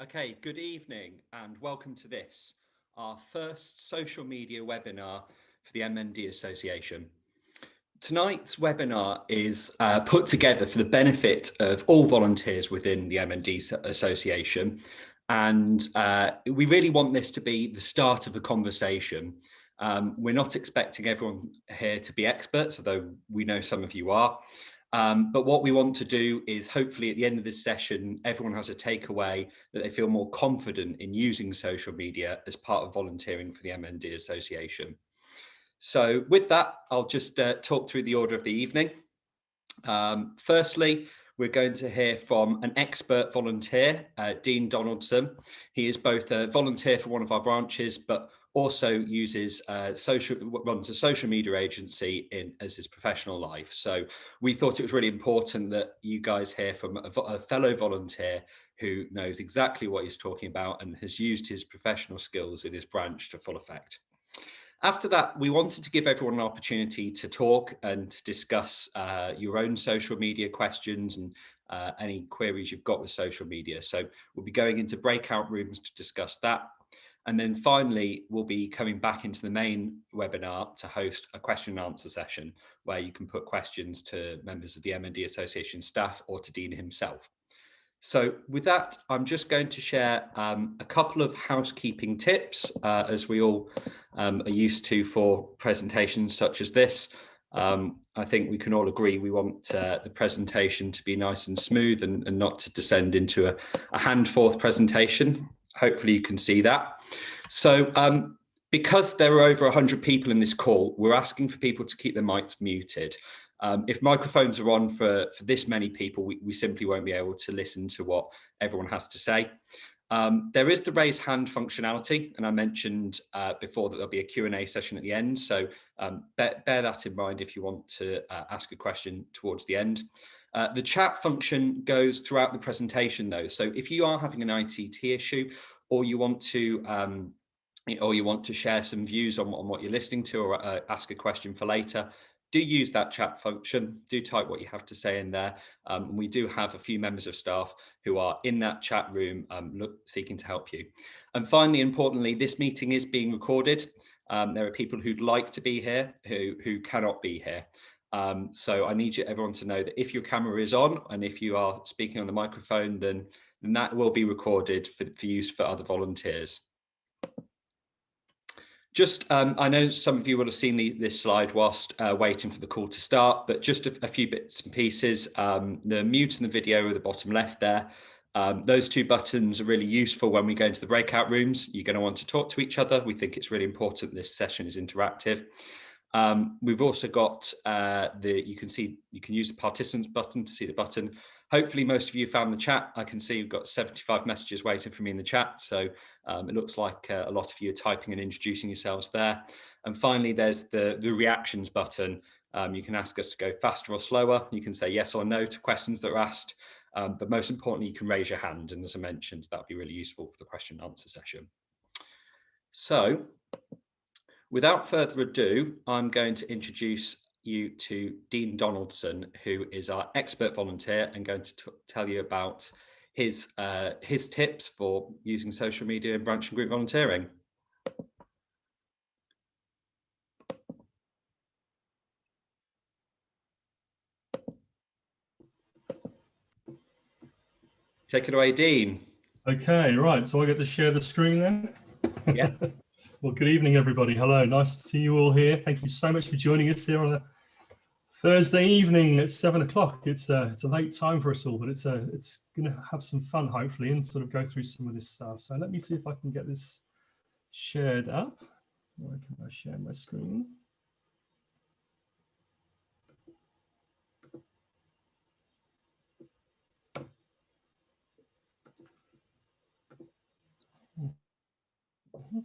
Okay, good evening and welcome to this, our first social media webinar for the MNDA Association. Tonight's webinar is put together for the benefit of all volunteers within the MNDA Association, and we really want this to be the start of a conversation. We're not expecting everyone here to be experts, although we know some of you are. But what we want to do is hopefully at the end of this session, everyone has a takeaway that they feel more confident in using social media as part of volunteering for the MND Association. So with that, I'll just talk through the order of the evening. Firstly, we're going to hear from an expert volunteer, Dean Donaldson. He is both a volunteer for one of our branches, but also uses runs a social media agency as his professional life. So we thought it was really important that you guys hear from a fellow volunteer who knows exactly what he's talking about and has used his professional skills in his branch to full effect. After that, we wanted to give everyone an opportunity to talk and to discuss your own social media questions and any queries you've got with social media. So we'll be going into breakout rooms to discuss that. And then finally, we'll be coming back into the main webinar to host a question and answer session where you can put questions to members of the MND Association staff or to Dean himself. So with that, I'm just going to share a couple of housekeeping tips, as we all are used to for presentations such as this. I think we can all agree we want the presentation to be nice and smooth and not to descend into a hand-forth presentation. Hopefully you can see that. So because there are over 100 people in this call, we're asking for people to keep their mics muted. If microphones are on for this many people, we simply won't be able to listen to what everyone has to say. There is the raise hand functionality, and I mentioned before that there'll be a Q&A session at the end, so bear that in mind if you want to ask a question towards the end. The chat function goes throughout the presentation though, so if you are having an ITT issue or you want to share some views on what you're listening to or ask a question for later, do use that chat function, do type what you have to say in there. We do have a few members of staff who are in that chat room seeking to help you. And finally, importantly, this meeting is being recorded. There are people who'd like to be here who cannot be here. So I need everyone to know that if your camera is on and if you are speaking on the microphone, then that will be recorded for use for other volunteers. Just, I know some of you will have seen this slide whilst waiting for the call to start, but just a few bits and pieces. The mute and the video at the bottom left there. Those two buttons are really useful when we go into the breakout rooms. You're going to want to talk to each other. We think it's really important this session is interactive. We've also got you can use the participants button to see the button. Hopefully most of you found the chat. I can see we've got 75 messages waiting for me in the chat. So it looks like a lot of you are typing and introducing yourselves there. And finally, there's the reactions button. You can ask us to go faster or slower. You can say yes or no to questions that are asked. But most importantly, you can raise your hand. And as I mentioned, that would be really useful for the question and answer session. So without further ado, I'm going to introduce you to Dean Donaldson, who is our expert volunteer and going to tell you about his tips for using social media and branch and group volunteering. Take it away, Dean. Okay, right. So I get to share the screen then? Yeah. Well, good evening, everybody. Hello. Nice to see you all here. Thank you so much for joining us here on a Thursday evening at 7 o'clock. It's a late time for us all, but it's going to have some fun, hopefully, and sort of go through some of this stuff. So let me see if I can get this shared up. Where can I share my screen?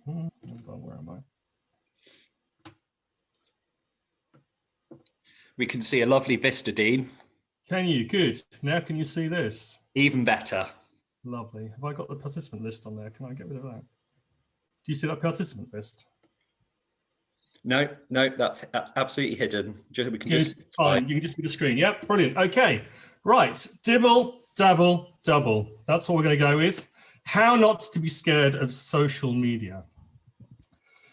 Hold on, where am I? We can see a lovely vista, Dean. Can you? Good. Now can you see this? Even better. Lovely. Have I got the participant list on there? Can I get rid of that? Do you see that participant list? No, that's absolutely hidden. We can just fine. You can just see the screen. Yep, brilliant. Okay, right. Dibble, dabble, double. That's what we're going to go with. How not to be scared of social media.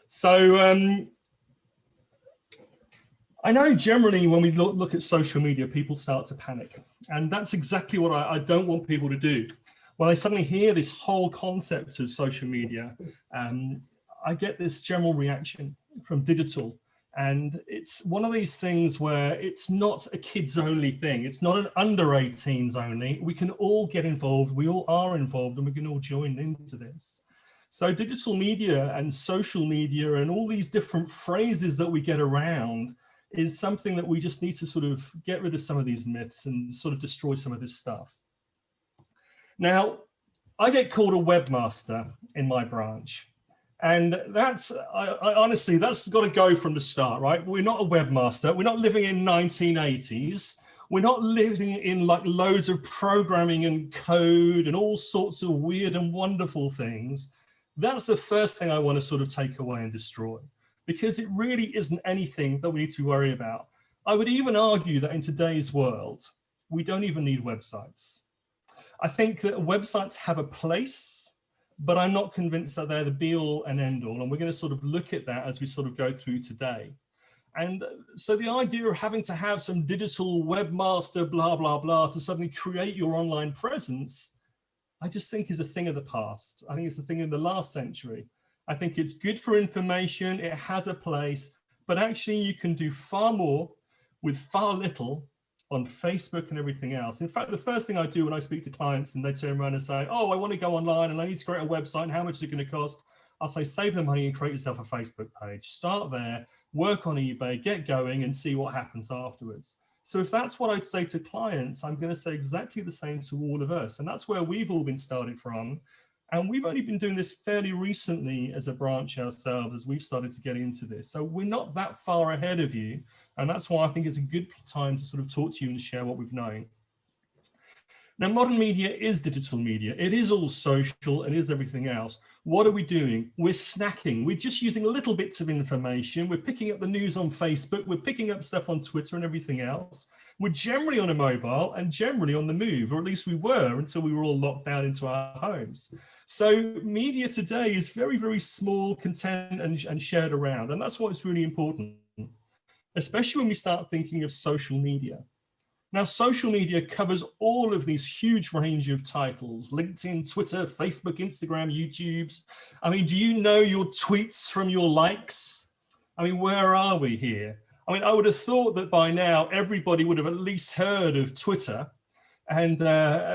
So I know generally when we look at social media, people start to panic. And that's exactly what I don't want people to do. When I suddenly hear this whole concept of social media, I get this general reaction from digital. And it's one of these things where it's not a kids only thing. It's not an under 18s only. We can all get involved. We all are involved and we can all join into this. So digital media and social media and all these different phrases that we get around is something that we just need to sort of get rid of some of these myths and sort of destroy some of this stuff. Now, I get called a webmaster in my branch. And that's, I honestly, that's got to go from the start, right? We're not a webmaster. We're not living in 1980s. We're not living in like loads of programming and code and all sorts of weird and wonderful things. That's the first thing I want to sort of take away and destroy, because it really isn't anything that we need to worry about. I would even argue that in today's world, we don't even need websites. I think that websites have a place, but I'm not convinced that they're the be all and end all. And we're going to sort of look at that as we sort of go through today. And so the idea of having to have some digital webmaster, blah, blah, blah, to suddenly create your online presence, I just think is a thing of the past. I think it's a thing in the last century. I think it's good for information. It has a place, but actually you can do far more with far little on Facebook and everything else. In fact, the first thing I do when I speak to clients and they turn around and say, oh, I want to go online and I need to create a website and how much is it going to cost? I'll say, save the money and create yourself a Facebook page. Start there, work on eBay, get going and see what happens afterwards. So if that's what I'd say to clients, I'm going to say exactly the same to all of us. And that's where we've all been started from. And we've only been doing this fairly recently as a branch ourselves as we've started to get into this. So we're not that far ahead of you. And that's why I think it's a good time to sort of talk to you and share what we've known. Now, modern media is digital media. It is all social. It is everything else. What are we doing? We're snacking. We're just using little bits of information. We're picking up the news on Facebook. We're picking up stuff on Twitter and everything else. We're generally on a mobile and generally on the move, or at least we were until we were all locked down into our homes. So media today is very, very small content and shared around. And that's what's really important, especially when we start thinking of social media. Now, social media covers all of these huge range of titles: LinkedIn, Twitter, Facebook, Instagram, YouTube's. I mean, do you know your tweets from your likes? I mean, where are we here? I mean, I would have thought that by now everybody would have at least heard of Twitter. And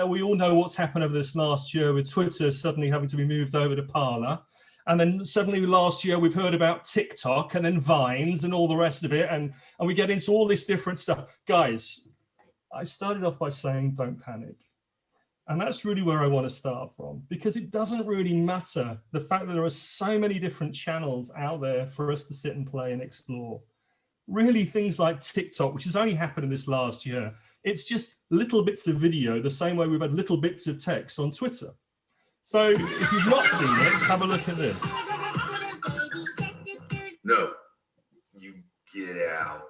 we all know what's happened over this last year with Twitter suddenly having to be moved over to Parler. And then suddenly last year, we've heard about TikTok and then Vines and all the rest of it. And we get into all this different stuff. Guys, I started off by saying, don't panic. And that's really where I want to start from, because it doesn't really matter the fact that there are so many different channels out there for us to sit and play and explore. Really, things like TikTok, which has only happened in this last year, it's just little bits of video, the same way we've had little bits of text on Twitter. So if you've not seen it, have a look at this. No, you get out.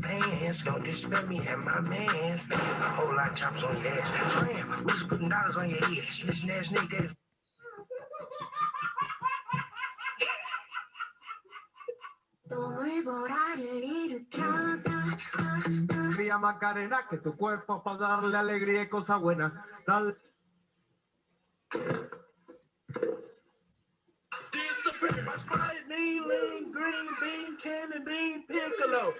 Pants, don't disrespect me and my man's a whole lot of choppers on your ass. Slam, we just putting dollars on your head. Listen ass niggas. Macarena, que tu cuerpo para darle alegría y cosa buena. Dale. Disappear my spotted knee, lean, green bean, candy bean, piccolo.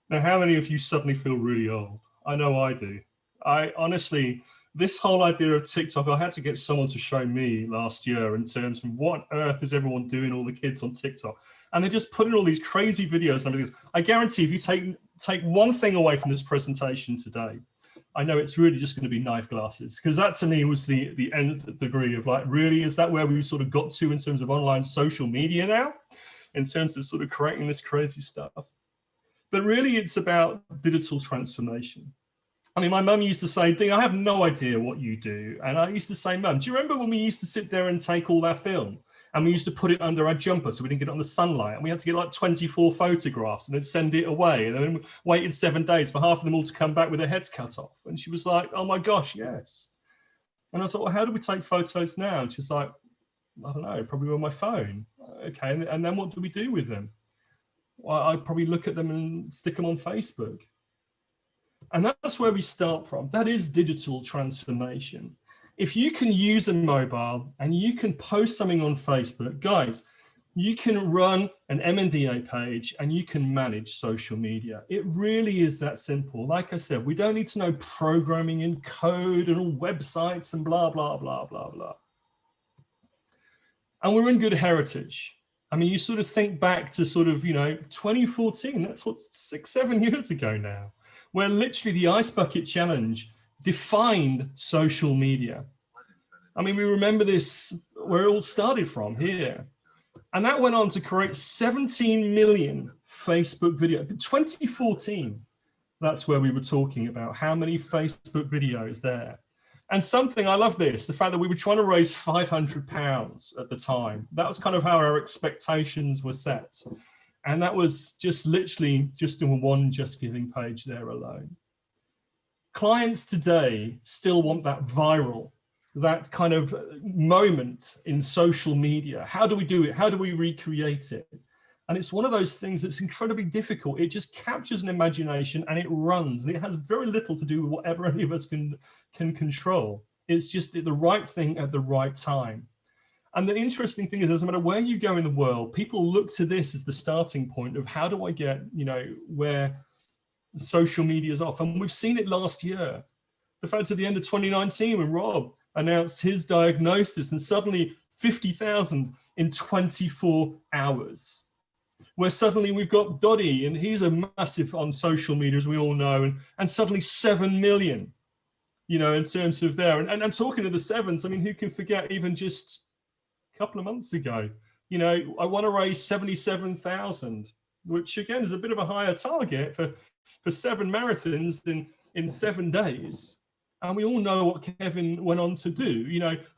Now, how many of you suddenly feel really old? I know I do. I honestly, this whole idea of TikTok, I had to get someone to show me last year in terms of what on earth is everyone doing, all the kids on TikTok. And they're just putting all these crazy videos and everything. I guarantee if you take one thing away from this presentation today, I know it's really just going to be knife glasses, because that to me was the nth degree of like, really, is that where we sort of got to in terms of online social media now, in terms of sort of creating this crazy stuff? But really, it's about digital transformation. I mean, my mum used to say, Dean, I have no idea what you do. And I used to say, Mum, do you remember when we used to sit there and take all our film? And we used to put it under our jumper so we didn't get it on the sunlight. And we had to get like 24 photographs and then send it away. And then we waited 7 days for half of them all to come back with their heads cut off. And she was like, oh my gosh, yes. And I was like, well, how do we take photos now? And she's like, I don't know, probably on my phone. Okay, and then what do we do with them? Well, I'd probably look at them and stick them on Facebook. And that's where we start from. That is digital transformation. If you can use a mobile and you can post something on Facebook, guys, you can run an MNDA page and you can manage social media. It really is that simple. Like I said, we don't need to know programming and code and all websites and blah, blah, blah, blah, blah. And we're in good heritage. I mean, you sort of think back to sort of, 2014, that's what, 6-7 years ago now, where literally the Ice Bucket Challenge defined social media. I mean, we remember this, where it all started from here. And that went on to create 17 million Facebook videos. But 2014, that's where we were talking about how many Facebook videos there. And something, I love this, the fact that we were trying to raise £500 at the time. That was kind of how our expectations were set. And that was just literally just in one Just Giving page there alone. Clients today still want that viral, that kind of moment in social media. How do we do it? How do we recreate it? And it's one of those things that's incredibly difficult. It just captures an imagination and it runs. And it has very little to do with whatever any of us can control. It's just the right thing at the right time. And the interesting thing is, doesn't matter where you go in the world, people look to this as the starting point of how do I get, where social media is off. And we've seen it last year. The fact at the end of 2019, when Rob announced his diagnosis and suddenly 50,000 in 24 hours. Where suddenly we've got Dottie and he's a massive on social media, as we all know, and suddenly 7 million, in terms of there. And I'm talking to the sevens. I mean, who can forget even just a couple of months ago, I want to raise 77,000, which again is a bit of a higher target for 7 marathons in 7 days. And we all know what Kevin went on to do,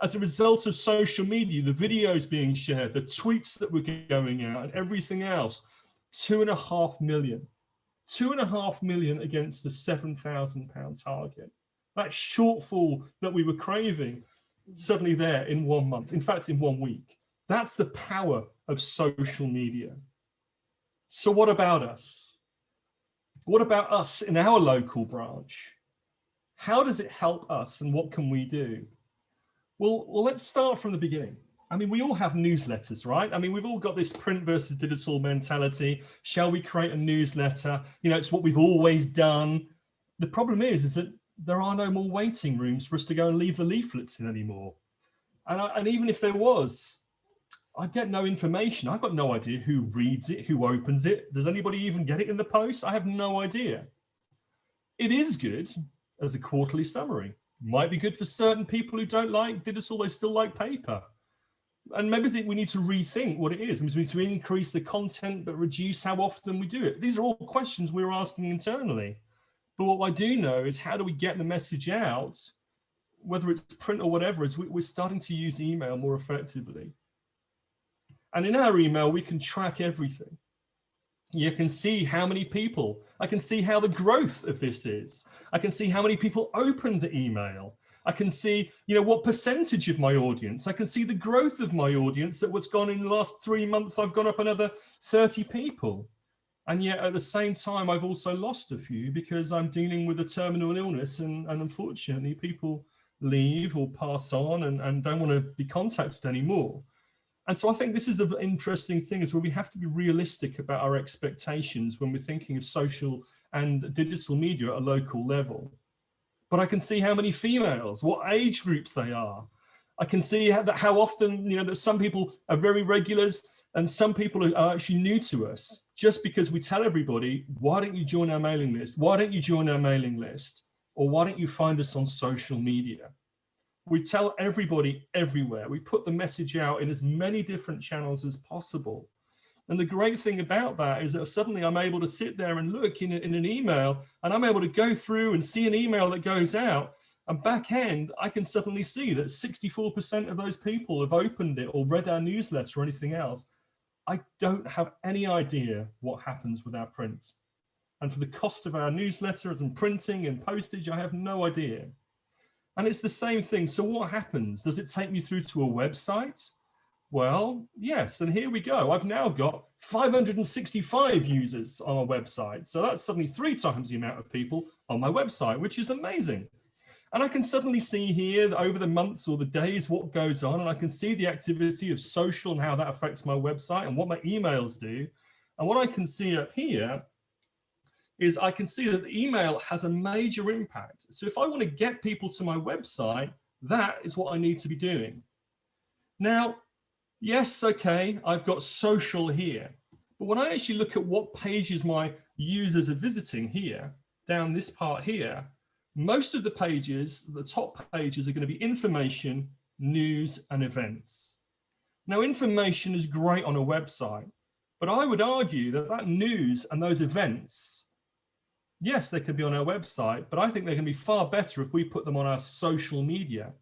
as a result of social media, the videos being shared, the tweets that were going out and everything else, 2.5 million. 2.5 million against the £7,000 target. That shortfall that we were craving, suddenly there in 1 month. In fact, in 1 week. That's the power of social media. So what about us? What about us in our local branch? How does it help us and what can we do? Well, let's start from the beginning. I mean, we all have newsletters, right? I mean, we've all got this print versus digital mentality. Shall we create a newsletter? It's what we've always done. The problem is that there are no more waiting rooms for us to go and leave the leaflets in anymore. And even if there was, I get no information. I've got no idea who reads it, who opens it. Does anybody even get it in the post? I have no idea. It is good as a quarterly summary. Might be good for certain people who don't like digital, they still like paper. And maybe we need to rethink what it is. We need to increase the content, but reduce how often we do it. These are all questions we're asking internally. But what I do know is how do we get the message out, whether it's print or whatever, is we're starting to use email more effectively. And in our email, we can track everything. You can see how many people, I can see how the growth of this is. I can see how many people opened the email. I can see, what percentage of my audience. I can see the growth of my audience that what's gone in the last 3 months. I've gone up another 30 people. And yet at the same time, I've also lost a few because I'm dealing with a terminal illness. And unfortunately, people leave or pass on and don't want to be contacted anymore. And so I think this is an interesting thing, is where we have to be realistic about our expectations when we're thinking of social and digital media at a local level. But I can see how many females, what age groups they are. I can see how often, that some people are very regulars and some people are actually new to us, just because we tell everybody, why don't you join our mailing list? Why don't you join our mailing list? Or why don't you find us on social media? We tell everybody everywhere. We put the message out in as many different channels as possible. And the great thing about that is that suddenly I'm able to sit there and look in an email, and I'm able to go through and see an email that goes out, and back end, I can suddenly see that 64% of those people have opened it or read our newsletter or anything else. I don't have any idea what happens with our print. And for the cost of our newsletters and printing and postage, I have no idea. And it's the same thing. So what happens? Does it take me through to a website? Well, yes, and here we go. I've now got 565 users on our website. So that's suddenly 3 times the amount of people on my website, which is amazing. And I can suddenly see here that over the months or the days what goes on, and I can see the activity of social and how that affects my website and what my emails do. And what I can see up here is I can see that the email has a major impact. So if I want to get people to my website, that is what I need to be doing. Now, yes, okay, I've got social here. But when I actually look at what pages my users are visiting here, down this part here, most of the pages, the top pages, are going to be information, news, and events. Now, information is great on a website, but I would argue that that news and those events, yes, they can be on our website, but I think they can be far better if we put them on our social media.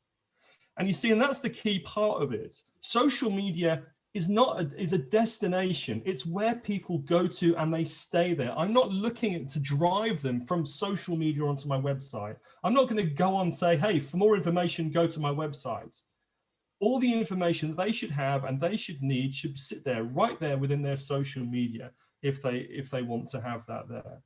And you see, and that's the key part of it. Social media is a destination. It's where people go to and they stay there. I'm not looking to drive them from social media onto my website. I'm not going to go on and say, hey, for more information, go to my website. All the information that they should have and they should need should sit there, right there within their social media, if they want to have that there.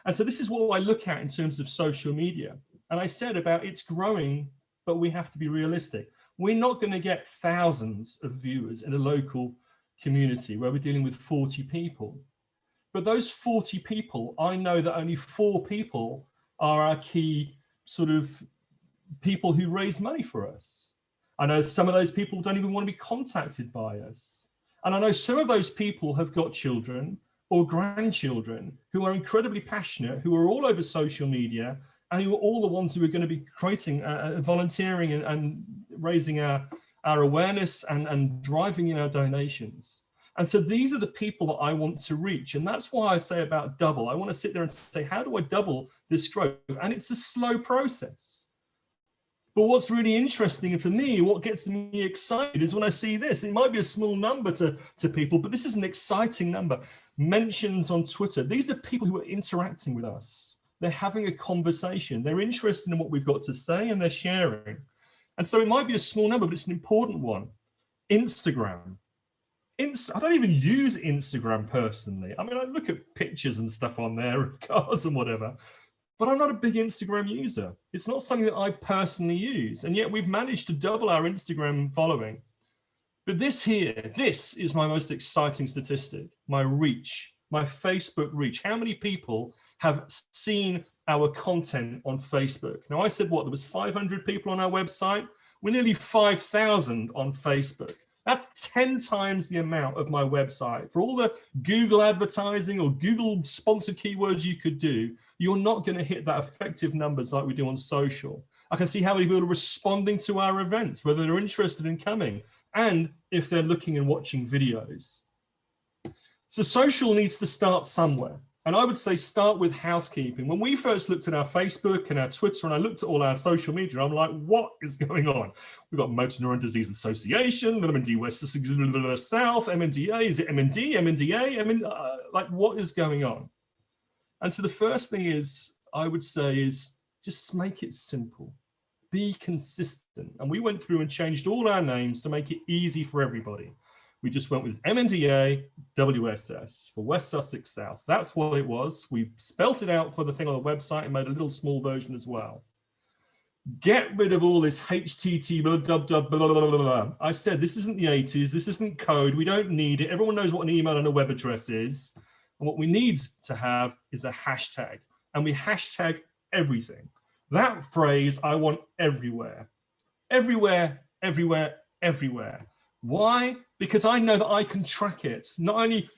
And so this is what I look at in terms of social media. And I said about it's growing, but we have to be realistic. We're not going to get thousands of viewers in a local community where we're dealing with 40 people. But those 40 people, I know that only 4 people are our key sort of people who raise money for us. I know some of those people don't even want to be contacted by us. And I know some of those people have got children or grandchildren who are incredibly passionate, who are all over social media, and who are all the ones who are going to be creating, volunteering and raising our awareness and driving in our donations. And so these are the people that I want to reach. And that's why I say about double. I want to sit there and say, how do I double this growth? And it's a slow process. But what's really interesting, and for me, what gets me excited is when I see this. It might be a small number to people, but this is an exciting number. Mentions on Twitter. These are people who are interacting with us. They're having a conversation. They're interested in what we've got to say and they're sharing. And so it might be a small number, but it's an important one. Instagram. I don't even use Instagram personally. I mean, I look at pictures and stuff on there of cars and whatever, but I'm not a big Instagram user. It's not something that I personally use. And yet we've managed to double our Instagram following. But this is my most exciting statistic, my reach, my Facebook reach. How many people have seen our content on Facebook? Now, I said, what, there was 500 people on our website? We're nearly 5,000 on Facebook. That's 10 times the amount of my website. For all the Google advertising or Google sponsored keywords you could do, you're not going to hit that effective numbers like we do on social. I can see how many people are responding to our events, whether they're interested in coming, and if they're looking and watching videos. So social needs to start somewhere. And I would say start with housekeeping. When we first looked at our Facebook and our Twitter, and I looked at all our social media, I'm like, what is going on? We've got Motor Neuron Disease Association, MNDA West South, MNDA, is it MND, MNDA, like what is going on? And so the first thing is, I would say is just make it simple. Be consistent. And we went through and changed all our names to make it easy for everybody. We just went with MNDA WSS for West Sussex South. That's what it was. We spelt it out for the thing on the website and made a little small version as well. Get rid of all this HTTP, blah, blah, blah, blah, blah, blah. I said, this isn't the 80s. This isn't code. We don't need it. Everyone knows what an email and a web address is. And what we need to have is a hashtag. And we hashtag everything. That phrase I want everywhere. Everywhere, everywhere, everywhere. Why? Because I know that I can track it. Not only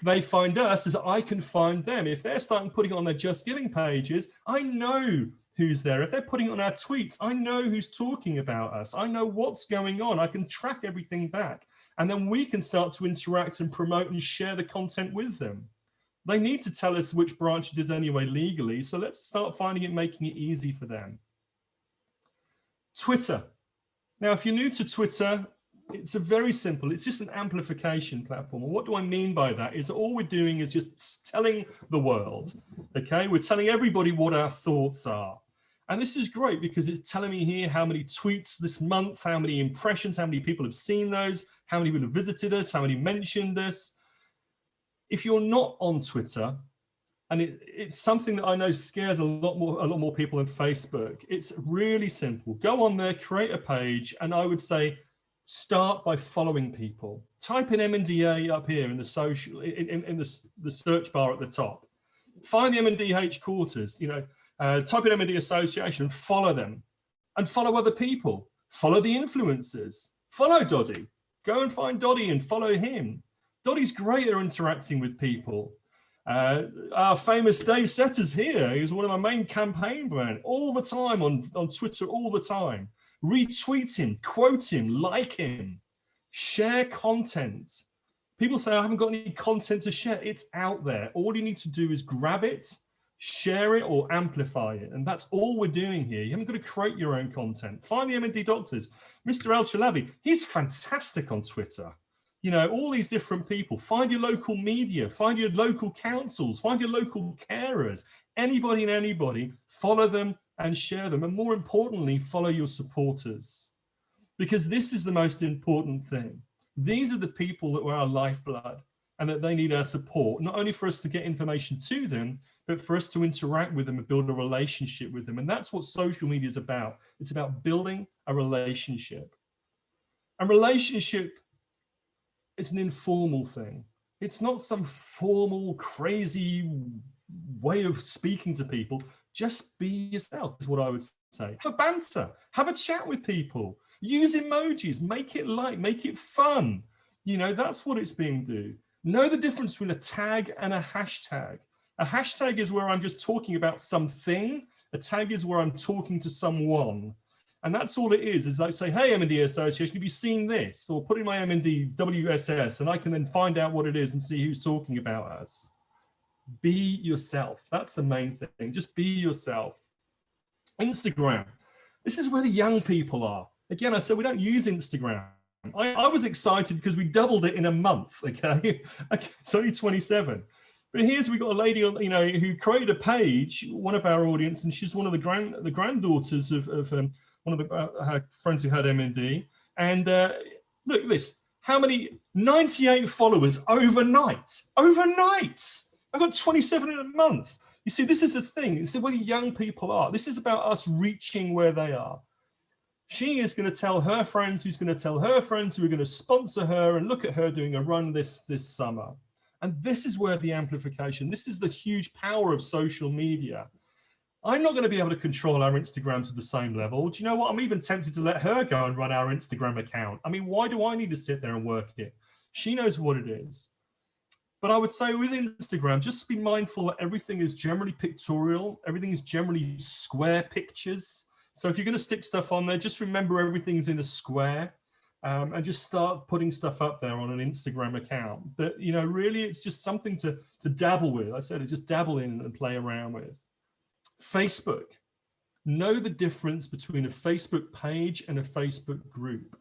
they find us, as I can find them. If they're starting putting it on their Just Giving pages, I know who's there. If they're putting it on our tweets, I know who's talking about us. I know what's going on. I can track everything back. And then we can start to interact and promote and share the content with them. They need to tell us which branch it is anyway legally. So let's start finding it, making it easy for them. Twitter. Now, if you're new to Twitter, it's a very simple, it's just an amplification platform. And what do I mean by that is all we're doing is just telling the world, okay? We're telling everybody what our thoughts are. And this is great because it's telling me here how many tweets this month, how many impressions, how many people have seen those, how many people have visited us, how many mentioned us. If you're not on Twitter, and it's something that I know scares a lot more people than Facebook, it's really simple. Go on there, create a page, and I would say start by following people. Type in MNDA up here in the social, in the search bar at the top. Find the MNDA headquarters, type in MNDA Association, follow them, and follow other people. Follow the influencers. Follow Doddy. Go and find Doddy and follow him. Doddy's great at interacting with people. Our famous Dave Setter's here. He's one of my main campaign brand all the time on Twitter, all the time. Retweet him, quote him, like him, share content. People say, I haven't got any content to share. It's out there. All you need to do is grab it, share it, or amplify it. And that's all we're doing here. You haven't got to create your own content. Find the MND doctors. Mr. El Chalabi, he's fantastic on Twitter. All these different people. Find your local media, find your local councils, find your local carers, anybody and anybody, follow them and share them. And more importantly, follow your supporters, because this is the most important thing. These are the people that were our lifeblood and that they need our support, not only for us to get information to them, but for us to interact with them and build a relationship with them. And that's what social media is about. It's about building a relationship. A relationship, it's an informal thing. It's not some formal, crazy way of speaking to people. Just be yourself is what I would say. Have a banter, have a chat with people, use emojis, make it light, make it fun. That's what it's being do. Know the difference between a tag and a hashtag. A hashtag is where I'm just talking about something. A tag is where I'm talking to someone. And that's all it is I say, hey, MNDA Association, have you seen this? Or put in my MND WSS, and I can then find out what it is and see who's talking about us. Be yourself. That's the main thing. Just be yourself. Instagram. This is where the young people are. Again, I said we don't use Instagram. I was excited because we doubled it in a month, okay? It's only 27. But here's, we got a lady, who created a page, one of our audience, and she's one of the granddaughters of one of her friends who had MND. And look at this, how many, 98 followers overnight. I got 27 in a month. You see, this is the thing. It's where young people are. This is about us reaching where they are. She is going to tell her friends, who's going to tell her friends, who are going to sponsor her, and look at her doing a run this summer. And this is where the amplification, this is the huge power of social media. I'm not going to be able to control our Instagram to the same level. Do you know what? I'm even tempted to let her go and run our Instagram account. I mean, why do I need to sit there and work it? She knows what it is. But I would say with Instagram, just be mindful that everything is generally pictorial. Everything is generally square pictures. So if you're going to stick stuff on there, just remember everything's in a square, and just start putting stuff up there on an Instagram account. But, really, it's just something to dabble with. I said, just dabble in and play around with. Facebook. Know the difference between a Facebook page and a Facebook group.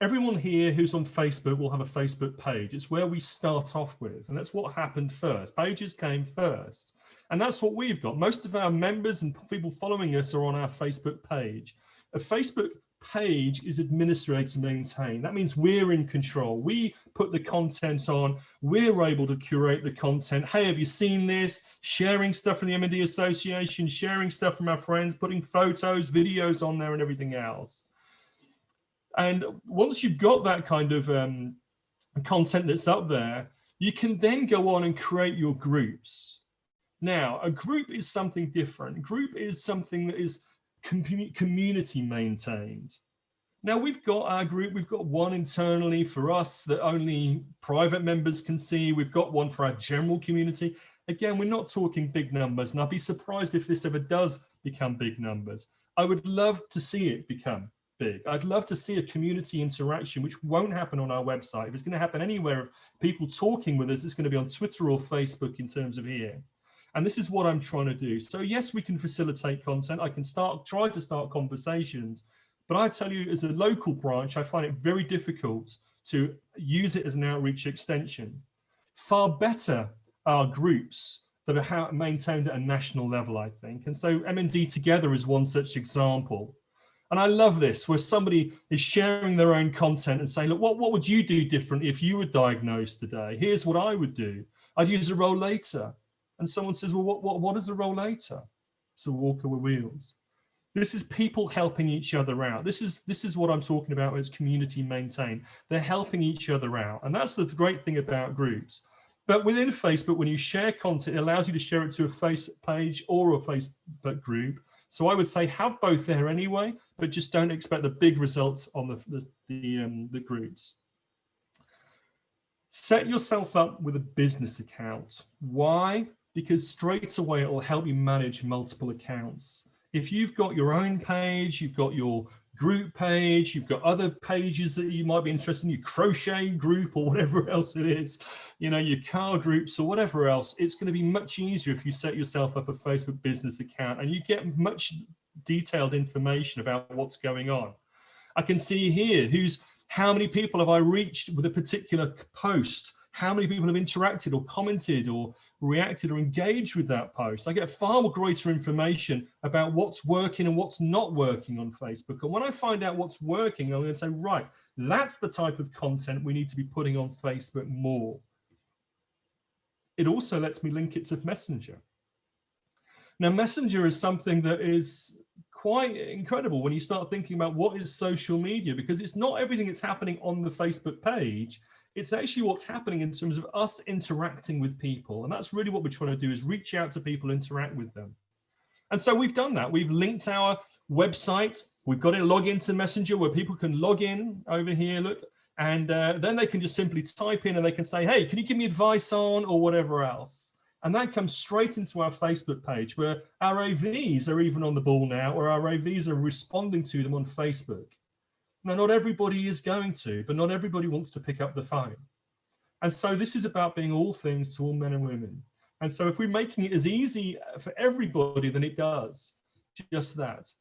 Everyone here who's on Facebook will have a Facebook page. It's where we start off with, and that's what happened first. Pages came first, and that's what we've got. Most of our members and people following us are on our Facebook page. A Facebook page is administrated and maintained. That means we're in control. We put the content on. We're able to curate the content. Hey, have you seen this? Sharing stuff from the MND Association, sharing stuff from our friends, putting photos, videos on there and everything else. And once you've got that kind of content that's up there, you can then go on and create your groups. Now, a group is something different. A group is something that is community maintained. Now, we've got our group. We've got one internally for us that only private members can see. We've got one for our general community. Again, we're not talking big numbers, and I'd be surprised if this ever does become big numbers. I would love to see it become big. I'd love to see a community interaction, which won't happen on our website. If it's going to happen anywhere of people talking with us, it's going to be on Twitter or Facebook in terms of here. And this is what I'm trying to do. So yes, we can facilitate content. I can try to start conversations, but I tell you, as a local branch, I find it very difficult to use it as an outreach extension. Far better are groups that are maintained at a national level, I think. And so MND Together is one such example. And I love this, where somebody is sharing their own content and saying, look, what would you do differently if you were diagnosed today? Here's what I would do. I'd use a rollator. And someone says, well, what is a rollator? It's a walker with wheels. This is people helping each other out. This is what I'm talking about when it's community maintained. They're helping each other out. And that's the great thing about groups. But within Facebook, when you share content, it allows you to share it to a Facebook page or a Facebook group. So I would say have both there anyway, but just don't expect the big results on the groups. Set yourself up with a business account. Why? Because straight away it will help you manage multiple accounts. If you've got your own page, you've got your group page, you've got other pages that you might be interested in, your crochet group or whatever else it is, you know, your car groups or whatever else, it's going to be much easier if you set yourself up a Facebook business account and you get much detailed information about what's going on. I can see here how many people have I reached with a particular post? How many people have interacted or commented or reacted or engaged with that post? I get far more greater information about what's working and what's not working on Facebook. And when I find out what's working, I'm going to say, right, that's the type of content we need to be putting on Facebook more. It also lets me link it to Messenger. Now, Messenger is something that is quite incredible when you start thinking about what is social media, because it's not everything that's happening on the Facebook page. It's actually what's happening in terms of us interacting with people. And that's really what we're trying to do, is reach out to people, interact with them. And so we've done that. We've linked our website. We've got a login to Messenger where people can log in over here, look, and then they can just simply type in and they can say, hey, can you give me advice on or whatever else? And that comes straight into our Facebook page, where our AVs are even on the ball now, or our AVs are responding to them on Facebook. Now, not everybody is going to, but not everybody wants to pick up the phone. And so this is about being all things to all men and women. And so if we're making it as easy for everybody, then it does just that.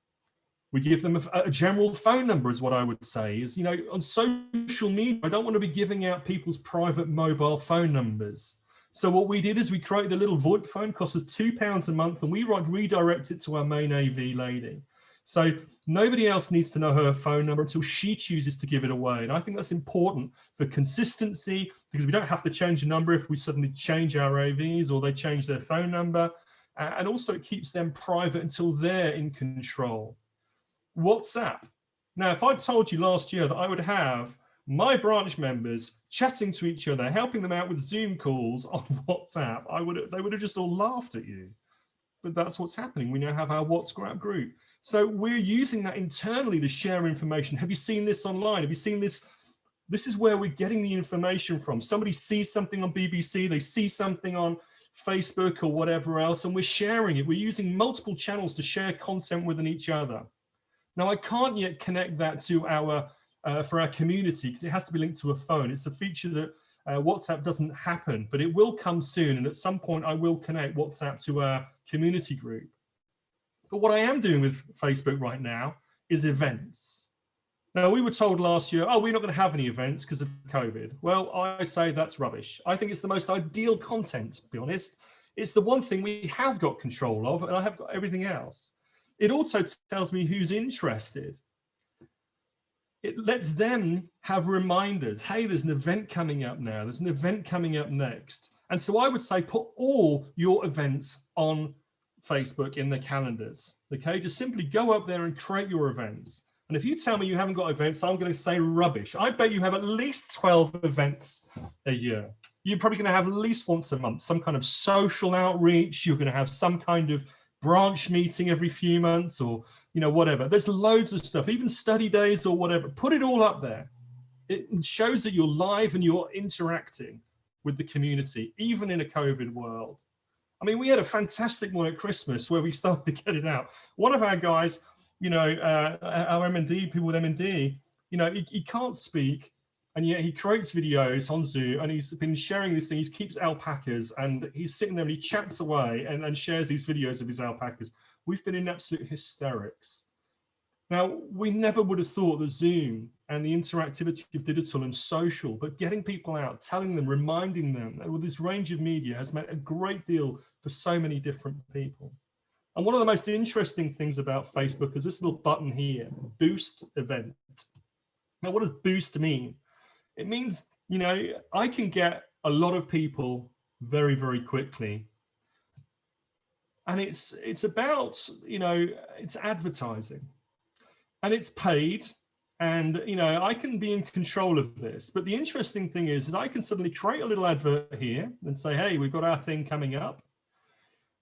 We give them a general phone number is what I would say is, you know, on social media, I don't want to be giving out people's private mobile phone numbers. So what we did is we created a little VoIP phone, cost us £2 a month, and we redirect it to our main AV lady. So nobody else needs to know her phone number until she chooses to give it away. And I think that's important for consistency, because we don't have to change the number if we suddenly change our AVs or they change their phone number. And also it keeps them private until they're in control. WhatsApp. Now, if I told you last year that I would have my branch members chatting to each other, helping them out with Zoom calls on WhatsApp, they would have just all laughed at you. But that's what's happening. We now have our WhatsApp group. So we're using that internally to share information. Have you seen this online? Have you seen this? This is where we're getting the information from. Somebody sees something on BBC, they see something on Facebook or whatever else, and we're sharing it. We're using multiple channels to share content within each other. Now, I can't yet connect that to for our community, because it has to be linked to a phone. It's a feature that WhatsApp doesn't happen, but it will come soon. And at some point, I will connect WhatsApp to our community group. But what I am doing with Facebook right now is events. Now, we were told last year, oh, we're not going to have any events because of COVID. Well, I say that's rubbish. I think it's the most ideal content, to be honest. It's the one thing we have got control of, and I have got everything else. It also tells me who's interested. It lets them have reminders. Hey, there's an event coming up now. There's an event coming up next. And so I would say put all your events on Facebook in the calendars. Okay, just simply go up there and create your events. And if you tell me you haven't got events, I'm going to say rubbish. I bet you have at least 12 events a year. You're probably going to have at least once a month, some kind of social outreach. You're going to have some kind of branch meeting every few months, or, you know, whatever. There's loads of stuff, even study days or whatever. Put it all up there. It shows that you're live and you're interacting with the community, even in a COVID world. I mean, we had a fantastic one at Christmas where we started to get it out. One of our guys you know, our MND, people with MND, you know, he can't speak, and yet he creates videos on Zoom, and he's been sharing these things. He keeps alpacas, and he's sitting there and he chats away and shares these videos of his alpacas. We've been in absolute hysterics. Now, we never would have thought that Zoom and the interactivity of digital and social, but getting people out, telling them, reminding them, and with this range of media has meant a great deal for so many different people. And one of the most interesting things about Facebook is this little button here, boost event. Now, what does boost mean? It means, you know, I can get a lot of people very, very quickly. And it's about, you know, it's advertising. And it's paid, and you know, I can be in control of this. But the interesting thing is I can suddenly create a little advert here and say, hey, we've got our thing coming up.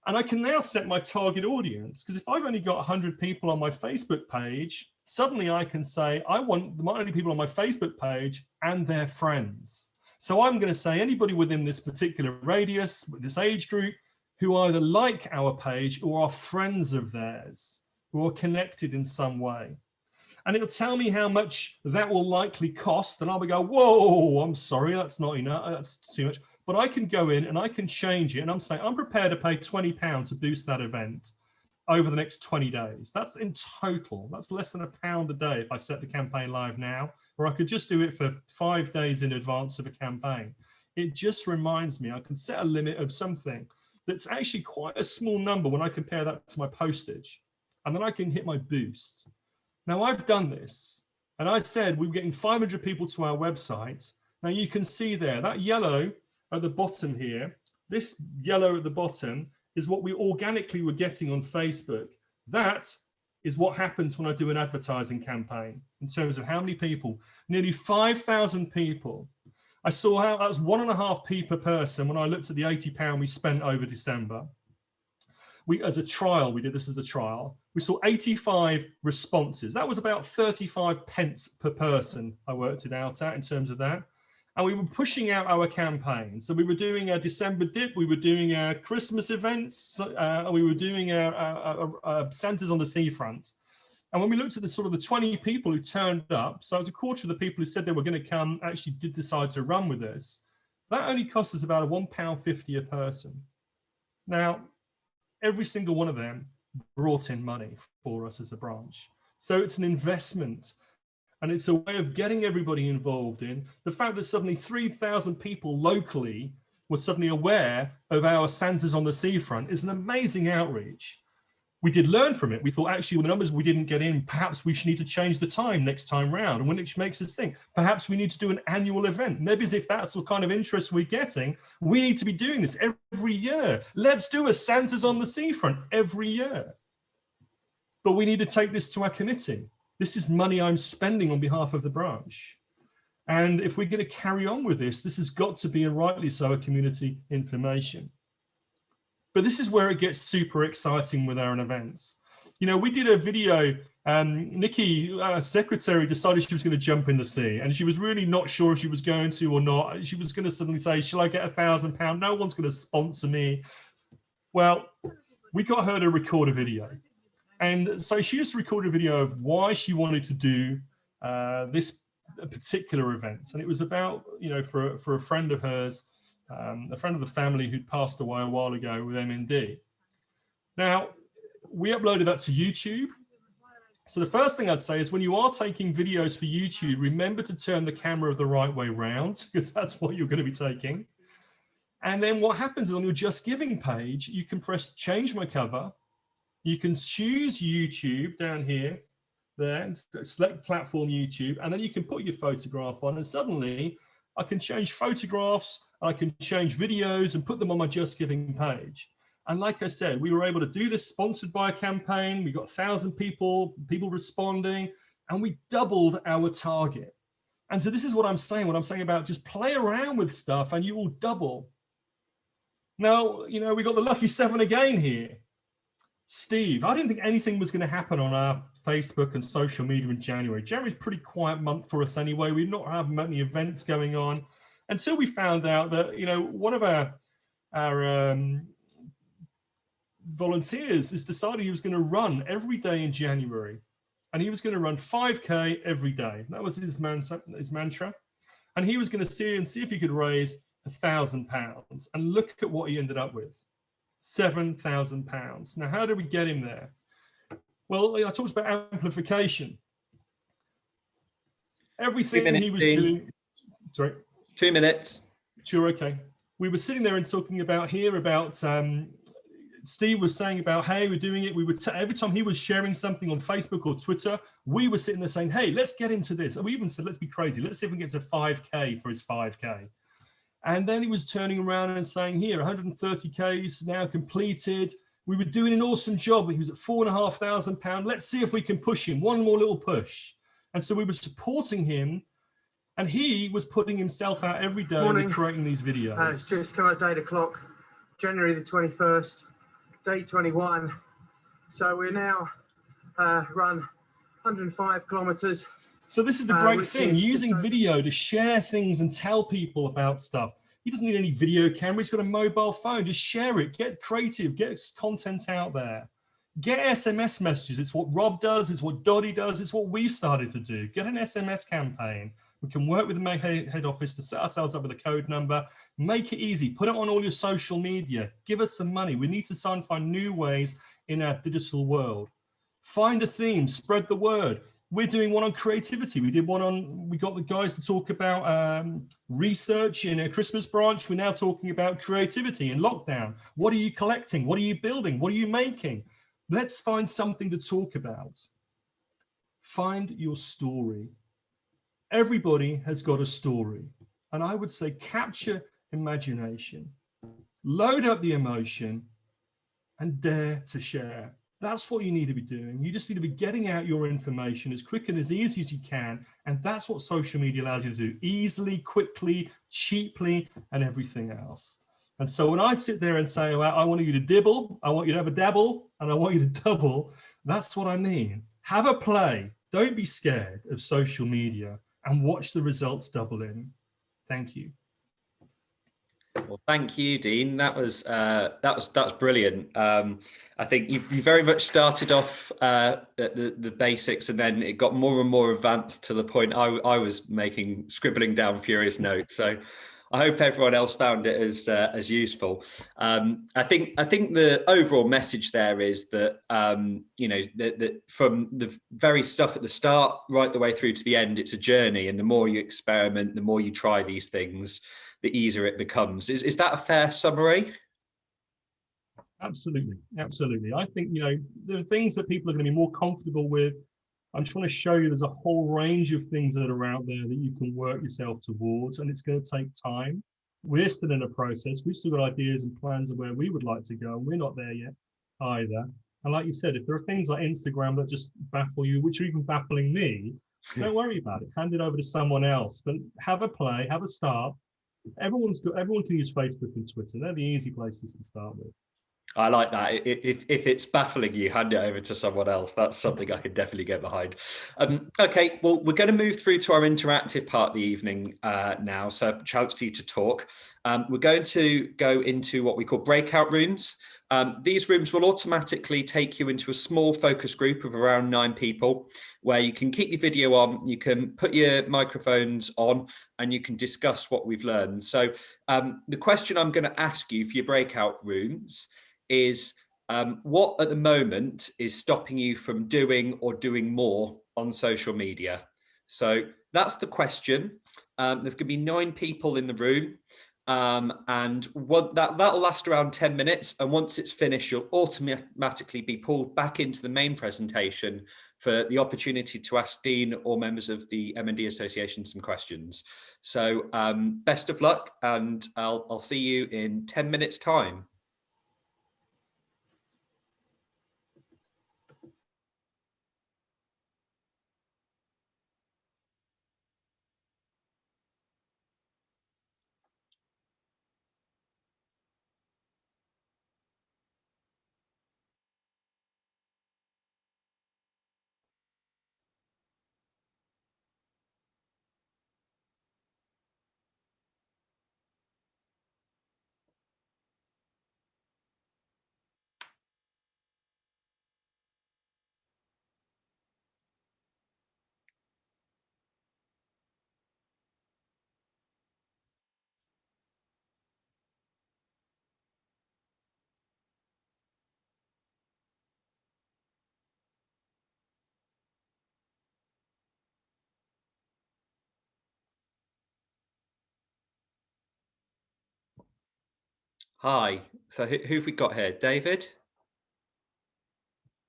And I can now set my target audience, because if I've only got 100 people on my Facebook page, suddenly I can say, I want the only people on my Facebook page and their friends. So I'm going to say anybody within this particular radius, with this age group, who either like our page or are friends of theirs, who are connected in some way. And it'll tell me how much that will likely cost. And I'll go, whoa, I'm sorry, that's not enough. That's too much. But I can go in and I can change it. And I'm saying, I'm prepared to pay £20 to boost that event over the next 20 days. That's in total. That's less than £1 a day if I set the campaign live now, or I could just do it for 5 days in advance of a campaign. It just reminds me I can set a limit of something that's actually quite a small number when I compare that to my postage. And then I can hit my boost. Now, I've done this, and I said we were getting 500 people to our website. Now, you can see there, that yellow at the bottom here, this yellow at the bottom is what we organically were getting on Facebook. That is what happens when I do an advertising campaign in terms of how many people, nearly 5,000 people. I saw how that was 1.5p per person when I looked at the £80 we spent over December. As a trial, we did this as a trial. We saw 85 responses. That was about 35 pence per person I worked it out at in terms of that. And we were pushing out our campaign. So we were doing a December dip, we were doing our Christmas events, we were doing our Santa's on the Seafront. And when we looked at the sort of the 20 people who turned up, so it was a quarter of the people who said they were going to come actually did decide to run with us. That only cost us about £1.50 a person. Now, every single one of them brought in money for us as a branch. So it's an investment, and it's a way of getting everybody involved in the fact that suddenly 3,000 people locally were suddenly aware of our Santa's on the Seafront is an amazing outreach. We did learn from it. We thought, actually, the numbers we didn't get in, perhaps we should need to change the time next time round. And which makes us think, perhaps we need to do an annual event. Maybe as if that's the kind of interest we're getting, we need to be doing this every year. Let's do a Santa's on the Seafront every year. But we need to take this to our committee. This is money I'm spending on behalf of the branch. And if we're going to carry on with this, this has got to be, and rightly so, a community information. But this is where it gets super exciting with our events. You know, we did a video, Nikki, our secretary, decided she was going to jump in the sea, and she was really not sure if she was going to or not. She was going to suddenly say, shall I get £1,000? No one's going to sponsor me. Well, we got her to record a video. And so she just recorded a video of why she wanted to do this particular event. And it was about, you know, for a friend of hers, a friend of the family who'd passed away a while ago with MND. Now, we uploaded that to YouTube. So the first thing I'd say is when you are taking videos for YouTube, remember to turn the camera the right way round, because that's what you're going to be taking. And then what happens is on your Just Giving page, you can press change my cover. You can choose YouTube down here, there, select platform YouTube, and then you can put your photograph on, and suddenly I can change photographs, I can change videos and put them on my Just Giving page. And like I said, we were able to do this sponsored by a campaign. We got 1,000 people responding, and we doubled our target. And so this is what I'm saying about just play around with stuff and you will double. Now, you know, we got the lucky 7 again here. Steve, I didn't think anything was going to happen on our Facebook and social media in January. January's a pretty quiet month for us anyway. We've not had many events going on until we found out that, you know, one of our volunteers has decided he was going to run every day in January. and he was going to run 5K every day. That was his mantra. And he was going to see if he could raise £1,000. And look at what he ended up with, £7,000. Now, how did we get him there? Well, I talked about amplification. Everything he was doing. Sorry. 2 minutes. Sure, okay. We were sitting there and talking about Steve was saying about, hey, we're doing it. We would every time he was sharing something on Facebook or Twitter, we were sitting there saying, hey, let's get him to this. And we even said, let's be crazy. Let's see if we can get to 5K for his 5K. And then he was turning around and saying, here, 130Ks now completed. We were doing an awesome job. He was at £4,500. Let's see if we can push him. One more little push. And so we were supporting him. And he was putting himself out every day with creating these videos. It's just come out 8 o'clock, January the 21st, day 21. So we're now run 105 kilometers. So this is the great thing, using video to share things and tell people about stuff. He doesn't need any video camera. He's got a mobile phone. Just share it. Get creative. Get content out there. Get SMS messages. It's what Rob does. It's what Dottie does. It's what we started to do. Get an SMS campaign. We can work with the head office to set ourselves up with a code number. Make it easy. Put it on all your social media. Give us some money. We need to try and find new ways in our digital world. Find a theme. Spread the word. We're doing one on creativity. We got the guys to talk about research in a Christmas branch. We're now talking about creativity in lockdown. What are you collecting? What are you building? What are you making? Let's find something to talk about. Find your story. Everybody has got a story. And I would say capture imagination, load up the emotion, and dare to share. That's what you need to be doing. You just need to be getting out your information as quick and as easy as you can. And that's what social media allows you to do, easily, quickly, cheaply, and everything else. And so when I sit there and say, well, I want you to dibble, I want you to have a dabble, and I want you to double, that's what I mean. Have a play. Don't be scared of social media and watch the results double in. Thank you. Well, thank you, Dean. That was brilliant. I think you very much started off at the basics, and then it got more and more advanced to the point I was scribbling down furious notes. So I hope everyone else found it as useful. I think the overall message there is that that from the very stuff at the start right the way through to the end, it's a journey, and the more you experiment, the more you try these things, the easier it becomes. Is that a fair summary? Absolutely. I think, there are things that people are going to be more comfortable with. I'm trying to show you there's a whole range of things that are out there that you can work yourself towards, and it's going to take time. We're still in a process. We've still got ideas and plans of where we would like to go, and we're not there yet either. And like you said, if there are things like Instagram that just baffle you, which are even baffling me, don't worry about it. Hand it over to someone else. But have a play, have a start. Everyone can use Facebook and Twitter. They're the easy places to start with. I like that. If it's baffling you, hand it over to someone else. That's something I could definitely get behind. Okay, well, we're going to move through to our interactive part of the evening now, so a chance for you to talk. We're going to go into what we call breakout rooms. These rooms will automatically take you into a small focus group of around 9 people, where you can keep your video on, you can put your microphones on, and you can discuss what we've learned. So the question I'm going to ask you for your breakout rooms is what at the moment is stopping you from doing or doing more on social media? So that's the question. There's going to be 9 people in the room. And that'll last around 10 minutes. And once it's finished, you'll automatically be pulled back into the main presentation for the opportunity to ask Dean or members of the MNDA Association some questions. So best of luck, and I'll see you in 10 minutes time. Hi. So who've we got here? David?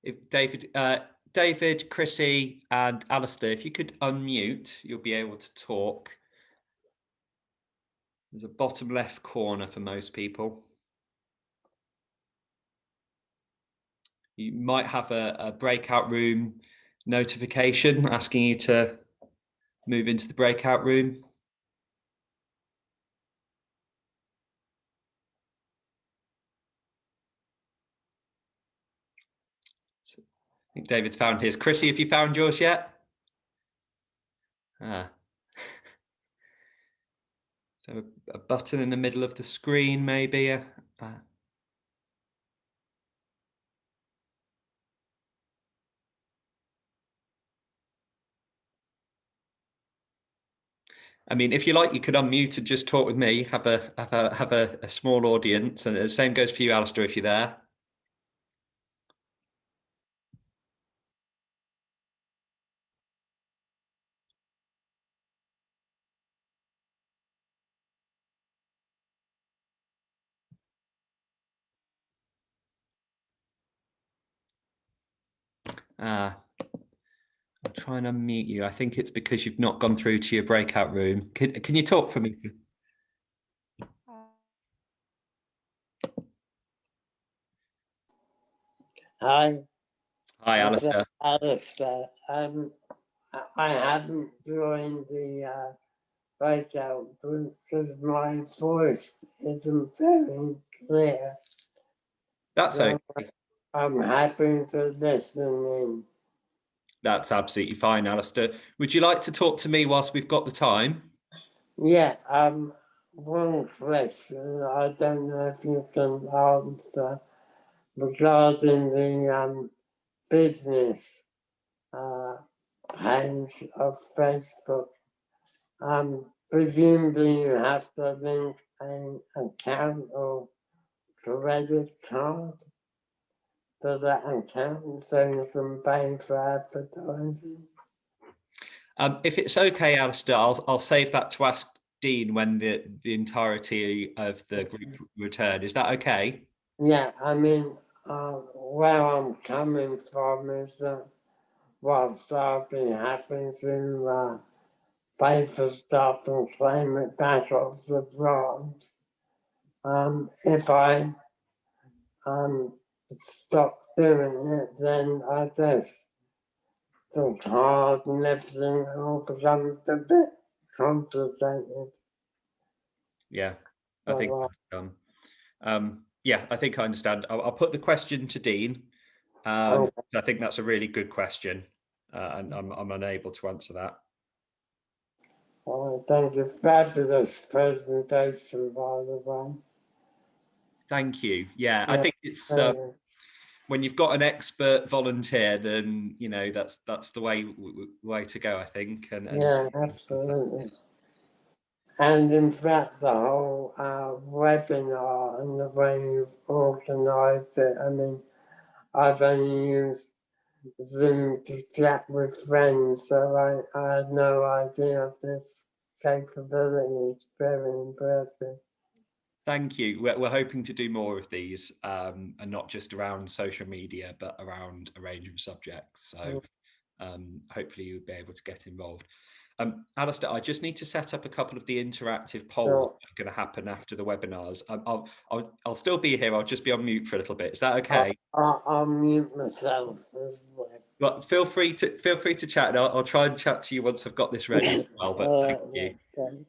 If David, David, Chrissy, and Alistair, if you could unmute, you'll be able to talk. There's a bottom left corner for most people. You might have a breakout room notification asking you to move into the breakout room. So I think David's found his. Chrissy, have you found yours yet? Ah. So a button in the middle of the screen, maybe. I mean, if you like, you could unmute and just talk with me. Have a small audience, and the same goes for you, Alistair, if you're there. I'll try and unmute you. I think it's because you've not gone through to your breakout room. Can you talk for me? Hi, Hi, it's Alistair. Alistair. I haven't joined the breakout group because my voice isn't very clear. That's So okay. I'm happy to listen in. That's absolutely fine, Alistair. Would you like to talk to me whilst we've got the time? Yeah, one question I don't know if you can answer regarding the business page of Facebook. Presumably you have to link an account or credit card to that account so you can pay for advertising. If it's okay, Alistair, I'll save that to ask Dean when the entirety of the group return. Is that okay? Yeah, I mean, where I'm coming from is that whilst I've been having to pay for stuff and claim it back off the branch, if I stop doing it, then I guess the card and everything all becomes a bit complicated. Yeah, I think. Yeah, I think I understand. I'll put the question to Dean. I think that's a really good question, and I'm unable to answer that. Thank you. Fabulous presentation, by the way. Thank you. Yeah, I think it's when you've got an expert volunteer, then that's the way to go. I think. And yeah, absolutely. And in fact, the whole webinar and the way you've organised it, I mean, I've only used Zoom to chat with friends, so I had no idea of this capability. It's very impressive. Thank you. We're hoping to do more of these, and not just around social media, but around a range of subjects. So hopefully you'll be able to get involved. Alistair, I just need to set up a couple of the interactive polls that are going to happen after the webinars. I'll still be here. I'll just be on mute for a little bit. Is that okay? I'll mute myself as well. But feel free to chat. And I'll try and chat to you once I've got this ready as well. But thank you. Okay.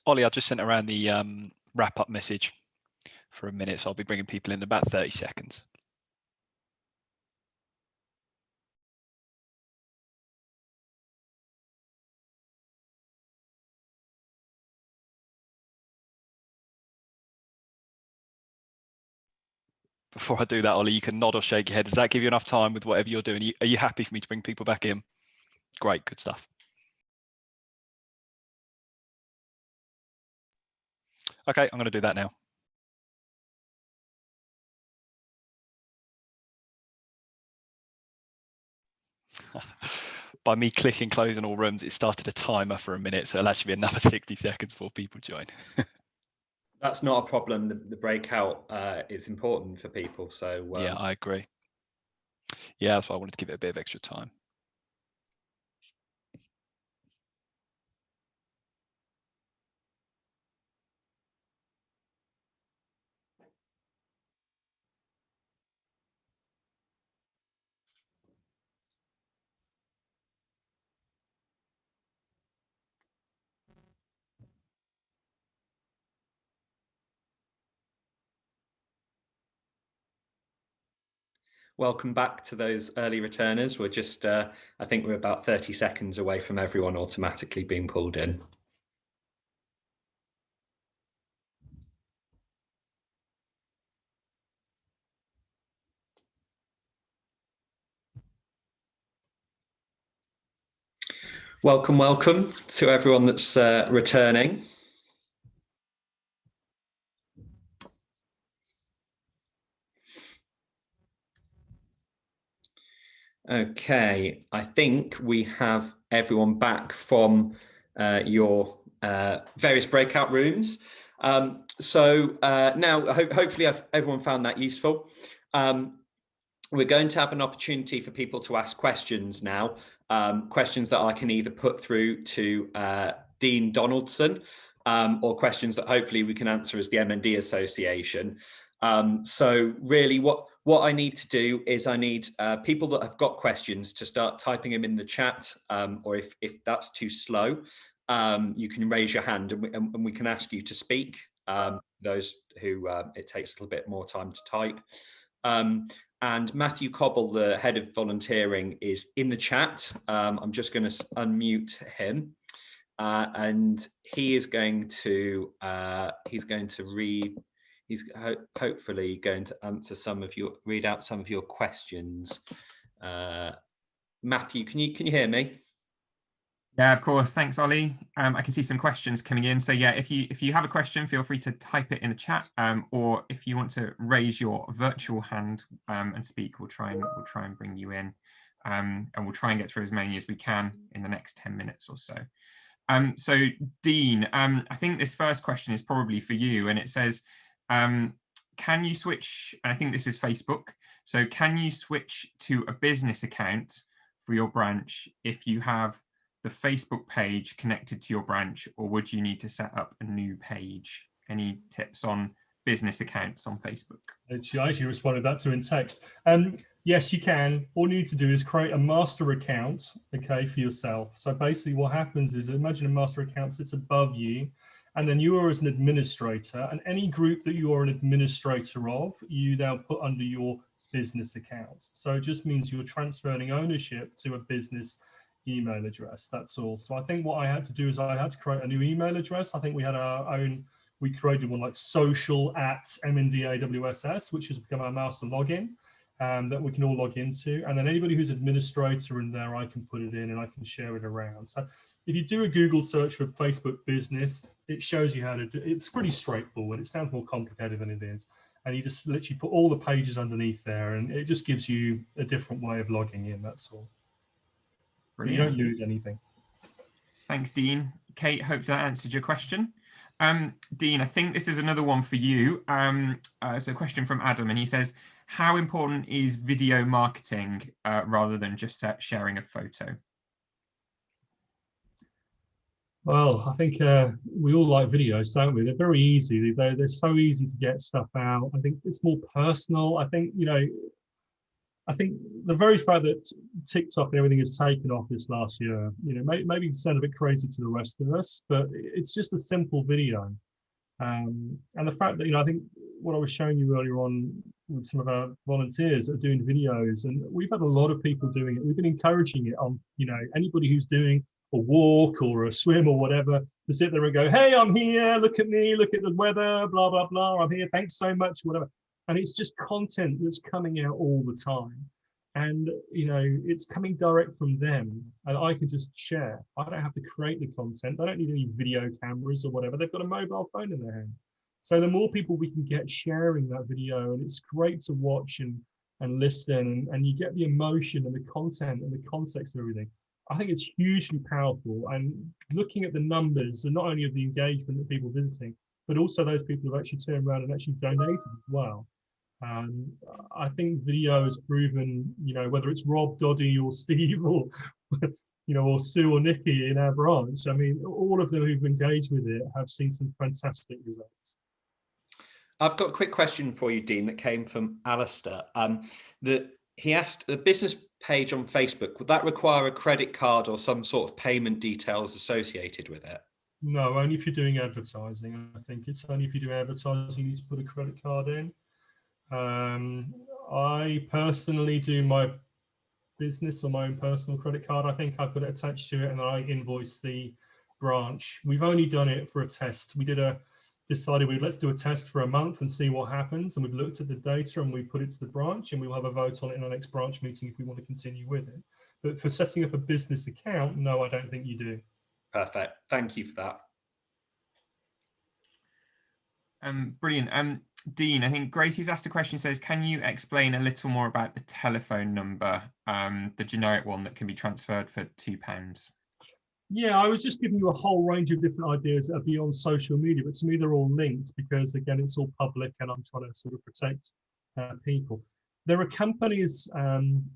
Ollie, I just sent around the wrap-up message for a minute, so I'll be bringing people in about 30 seconds. Before I do that, Ollie, you can nod or shake your head. Does that give you enough time with whatever you're doing? Are you happy for me to bring people back in? Great, good stuff. Okay, I'm going to do that now. By me clicking close in all rooms, it started a timer for a minute, so it'll actually be another 60 seconds before people join. That's not a problem. The breakout is important for people. So yeah, I agree. Yeah, that's why I wanted to give it a bit of extra time. welcome back to those early returners. We're just, I think we're about 30 seconds away from everyone automatically being pulled in. Welcome, welcome to everyone that's returning. Okay, I think we have everyone back from your various breakout rooms. So now, hopefully everyone found that useful. We're going to have an opportunity for people to ask questions now, questions that I can either put through to Dean Donaldson or questions that hopefully we can answer as the MND Association. So really what I need to do is I need people that have got questions to start typing them in the chat, or if that's too slow, you can raise your hand and we can ask you to speak, those who it takes a little bit more time to type. And Matthew Cobble, the head of volunteering, is in the chat. I'm just going to unmute him, and he is going to read. He's hopefully going to answer read out some of your questions. Matthew, can you hear me? Yeah, of course. Thanks, Ollie. I can see some questions coming in. So yeah, if you have a question, feel free to type it in the chat, or if you want to raise your virtual hand and speak, we'll try and bring you in, and we'll try and get through as many as we can in the next 10 minutes or so. So Dean, I think this first question is probably for you, and it says, can you switch? And I think this is Facebook. So can you switch to a business account for your branch if you have the Facebook page connected to your branch, or would you need to set up a new page? Any tips on business accounts on Facebook? I actually responded that to in text. Yes, you can. All you need to do is create a master account, okay, for yourself. So basically what happens is, imagine a master account sits above you, and then you are as an administrator, and any group that you are an administrator of, you now put under your business account. So it just means you're transferring ownership to a business email address. That's all. So I think what I had to do is I had to create a new email address. I think we had our own, we created one like social@MNDA which has become our master login that we can all log into. And then anybody who's administrator in there, I can put it in and I can share it around. So if you do a Google search for Facebook business, it shows you how to do it. It's pretty straightforward. It sounds more complicated than it is. And you just literally put all the pages underneath there, and it just gives you a different way of logging in. That's all. You don't lose anything. Thanks, Dean. Kate, hope that answered your question. Dean, I think this is another one for you. So a question from Adam, and he says, how important is video marketing rather than just sharing a photo? Well, I think we all like videos, don't we? They're very easy. They're so easy to get stuff out. I think it's more personal. I think, you know, I think the very fact that TikTok and everything has taken off this last year, maybe sound a bit crazy to the rest of us, but it's just a simple video. And the fact that, I think what I was showing you earlier on with some of our volunteers that are doing videos, and we've had a lot of people doing it. We've been encouraging it on, anybody who's doing a walk or a swim or whatever, to sit there and go, hey, I'm here, look at me, look at the weather, blah, blah, blah, I'm here, thanks so much, whatever. And it's just content that's coming out all the time. And, it's coming direct from them, and I can just share. I don't have to create the content. I don't need any video cameras or whatever. They've got a mobile phone in their hand. So the more people we can get sharing that video, and it's great to watch and listen, and you get the emotion and the content and the context of everything. I think it's hugely powerful. And looking at the numbers, and not only of the engagement of people visiting, but also those people who actually turned around and actually donated as well. I think video has proven, whether it's Rob, Doddy, or Steve, or or Sue or Nikki in our branch. I mean, all of them who've engaged with it have seen some fantastic results. I've got a quick question for you, Dean, that came from Alistair. He asked, the business page on Facebook, would that require a credit card or some sort of payment details associated with it? No, only if you're doing advertising. I think it's only if you do advertising, you need to put a credit card in. I personally do my business on my own personal credit card. I think I've got it attached to it, and then I invoice the branch. We've only done it for a test. We decided let's do a test for a month and see what happens. And we've looked at the data and we put it to the branch, and we'll have a vote on it in our next branch meeting if we want to continue with it. But for setting up a business account, no, I don't think you do. Perfect. Thank you for that. Brilliant. Dean, I think Gracie's asked a question, says, can you explain a little more about the telephone number, the generic one that can be transferred for £2? Yeah, I was just giving you a whole range of different ideas that are beyond social media, but to me, they're all linked because, again, it's all public and I'm trying to sort of protect people. There are companies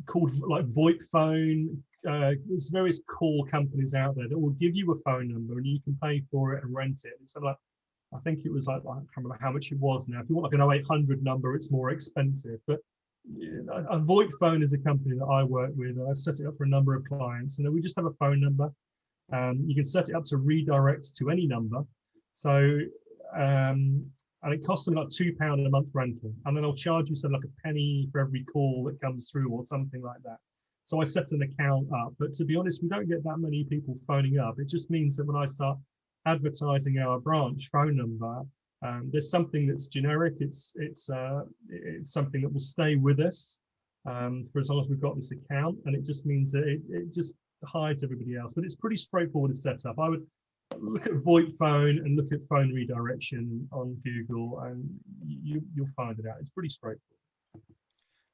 called like VoIP phone. There's various call companies out there that will give you a phone number and you can pay for it and rent it. It's like, I think it was like, I can't remember how much it was now. If you want like an 0800 number, it's more expensive. But a VoIP phone is a company that I work with. I've set it up for a number of clients, and then we just have a phone number. You can set it up to redirect to any number. So, and it costs them like £2 a month rental. And then I'll charge you something like a penny for every call that comes through or something like that. So I set an account up. But to be honest, we don't get that many people phoning up. It just means that when I start advertising our branch phone number, there's something that's generic. It's something that will stay with us for as long as we've got this account, and it just means that it just hides everybody else. But it's pretty straightforward to set up. I would look at VoIP phone and look at phone redirection on Google, and you'll find it out. It's pretty straightforward.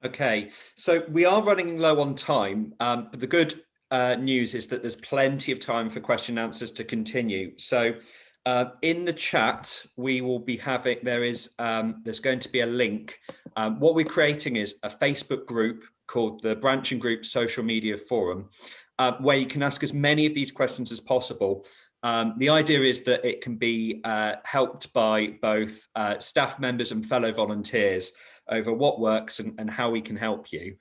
Okay, so we are running low on time, but the good news is that there's plenty of time for question and answers to continue. So in the chat, we will be having, there's going to be a link. What we're creating is a Facebook group called the Branching Group Social Media Forum, where you can ask as many of these questions as possible. The idea is that it can be helped by both staff members and fellow volunteers over what works and how we can help you.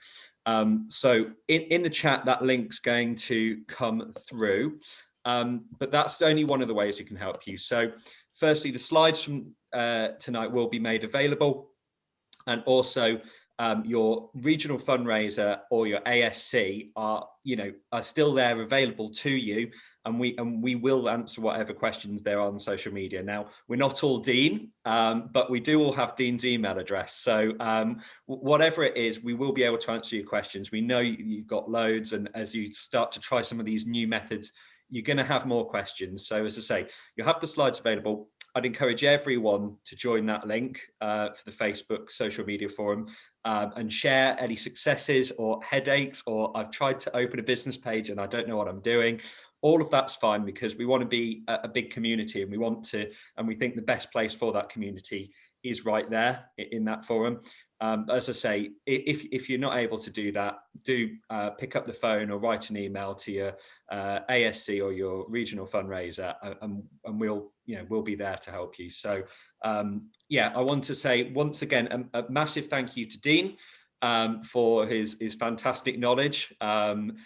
So in the chat, that link's going to come through, but that's only one of the ways we can help you. So firstly, the slides from tonight will be made available, and also your regional fundraiser or your ASC are still there available to you, and we will answer whatever questions there are on social media. Now, we're not all Dean, but we do all have Dean's email address. So whatever it is, we will be able to answer your questions. We know you've got loads, and as you start to try some of these new methods, you're going to have more questions. So as I say, you'll have the slides available. I'd encourage everyone to join that link for the Facebook social media forum and share any successes or headaches, or I've tried to open a business page and I don't know what I'm doing. All of that's fine, because we want to be a big community, and we think the best place for that community is right there in that forum. As I say, if you're not able to do that, do pick up the phone or write an email to your ASC or your regional fundraiser, and we'll be there to help you. So I want to say once again a massive thank you to Dean for his fantastic knowledge and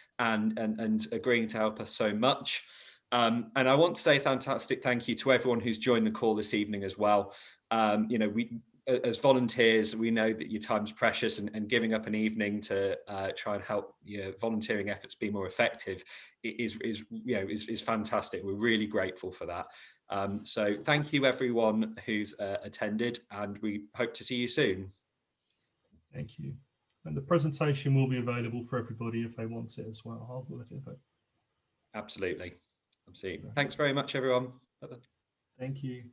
agreeing to help us so much. And I want to say fantastic thank you to everyone who's joined the call this evening as well. You know, we as volunteers, we know that your time's precious, and giving up an evening to try and help your volunteering efforts be more effective is fantastic. We're really grateful for that. So thank you everyone who's attended, and we hope to see you soon. Thank you. And the presentation will be available for everybody if they want it as well. I'll let it know. Absolutely. Thanks very much, everyone. Thank you.